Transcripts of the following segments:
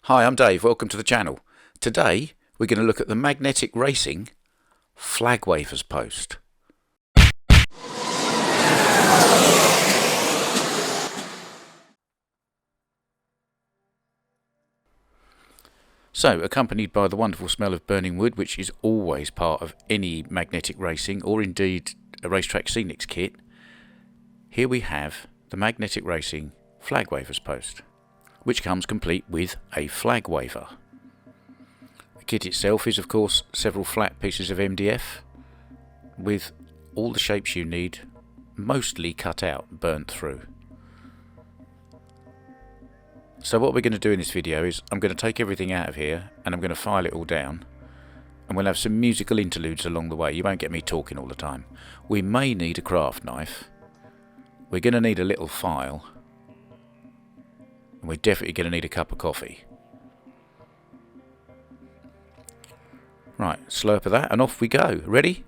Hi, I'm Dave, welcome to the channel. Today we're going to look at the Magnetic Racing flag wavers post. So, accompanied by the wonderful smell of burning wood, which is always part of any magnetic racing or indeed a racetrack scenics kit, here we have the Magnetic Racing flag wavers post, which comes complete with a flag waver. The kit itself is of course several flat pieces of MDF with all the shapes you need, mostly cut out, burnt through. So what we're going to do in this video is I'm going to take everything out of here and I'm going to file it all down, and we'll have some musical interludes along the way. You won't get me talking all the time. We may need a craft knife, we're going to need a little file, and we're definitely going to need a cup of coffee. Right, slurp of that and off we go. Ready?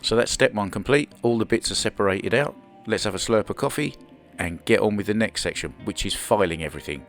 So that's step one complete, all the bits are separated out. Let's have a slurp of coffee and get on with the next section, which is filing everything.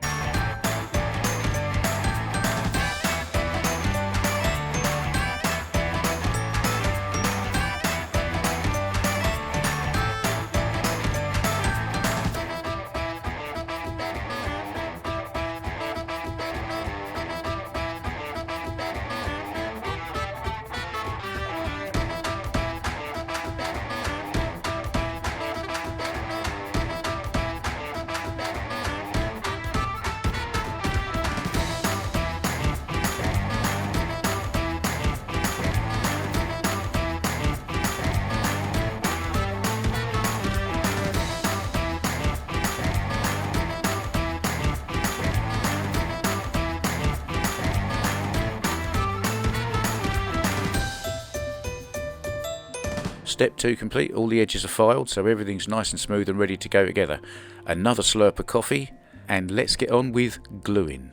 Step 2 complete, all the edges are filed, so everything's nice and smooth and ready to go together. Another slurp of coffee, and let's get on with gluing.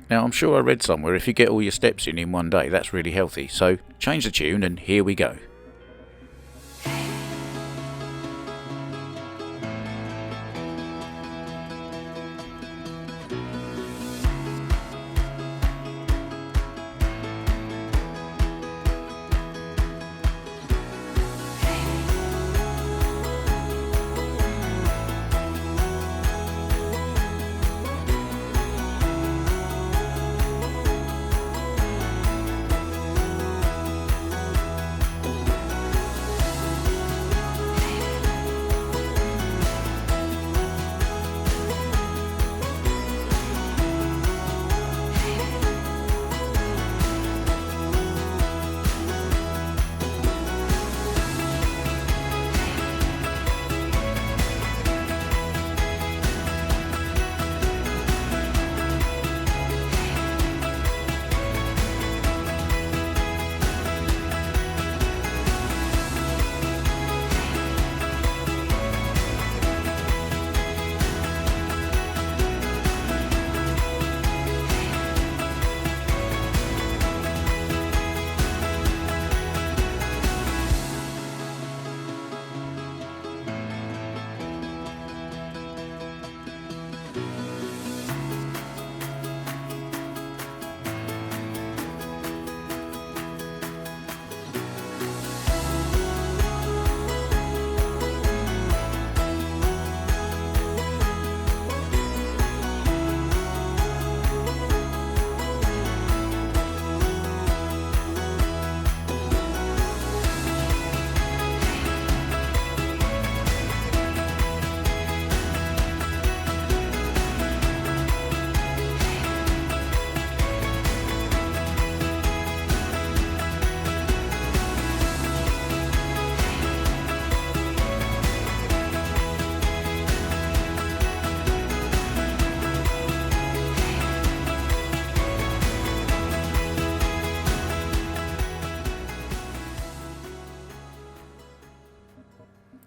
Now I'm sure I read somewhere if you get all your steps in one day, that's really healthy, so change the tune and here we go.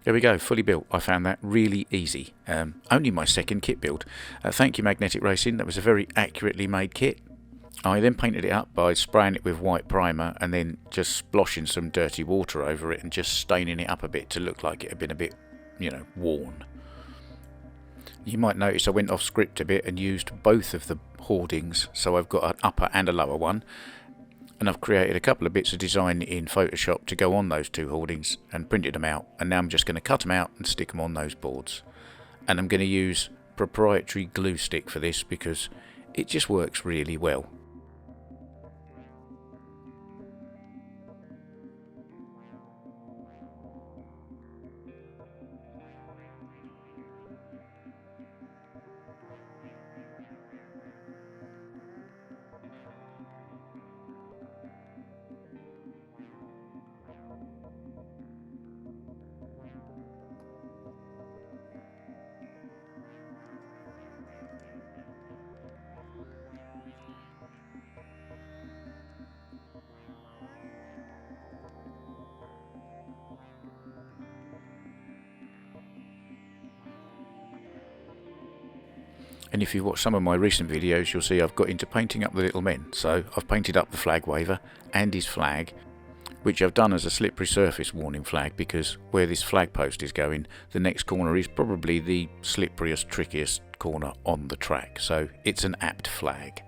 There we go, fully built. I found that really easy. Only my second kit build. Thank you, Magnetic Racing. That was a very accurately made kit. I then painted it up by spraying it with white primer and then just splashing some dirty water over it and just staining it up a bit to look like it had been a bit, you know, worn. You might notice I went off script a bit and used both of the hoardings, so I've got an upper and a lower one. And I've created a couple of bits of design in Photoshop to go on those two hoardings and printed them out, and now I'm just going to cut them out and stick them on those boards. And I'm going to use proprietary glue stick for this because it just works really well. And if you watch some of my recent videos, you'll see I've got into painting up the little men. So I've painted up the flag waver and his flag, which I've done as a slippery surface warning flag, because where this flag post is going, the next corner is probably the slipperiest, trickiest corner on the track. So it's an apt flag.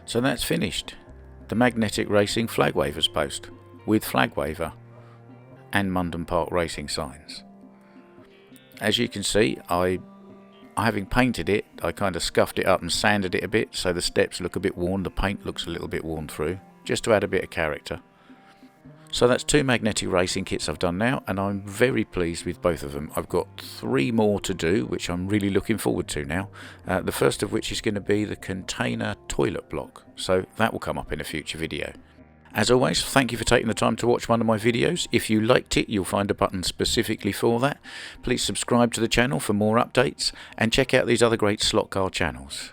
So that's finished. The Magnetic Racing flag wavers post with flag waver and Mundham Park Racing signs. As you can see, having painted it, I kind of scuffed it up and sanded it a bit so the steps look a bit worn, the paint looks a little bit worn through, just to add a bit of character. So that's 2 Magnetic Racing kits I've done now, and I'm very pleased with both of them. I've got 3 more to do, which I'm really looking forward to now. The first of which is going to be the container toilet block, so that will come up in a future video. As always, thank you for taking the time to watch one of my videos. If you liked it, you'll find a button specifically for that. Please subscribe to the channel for more updates, and check out these other great slot car channels.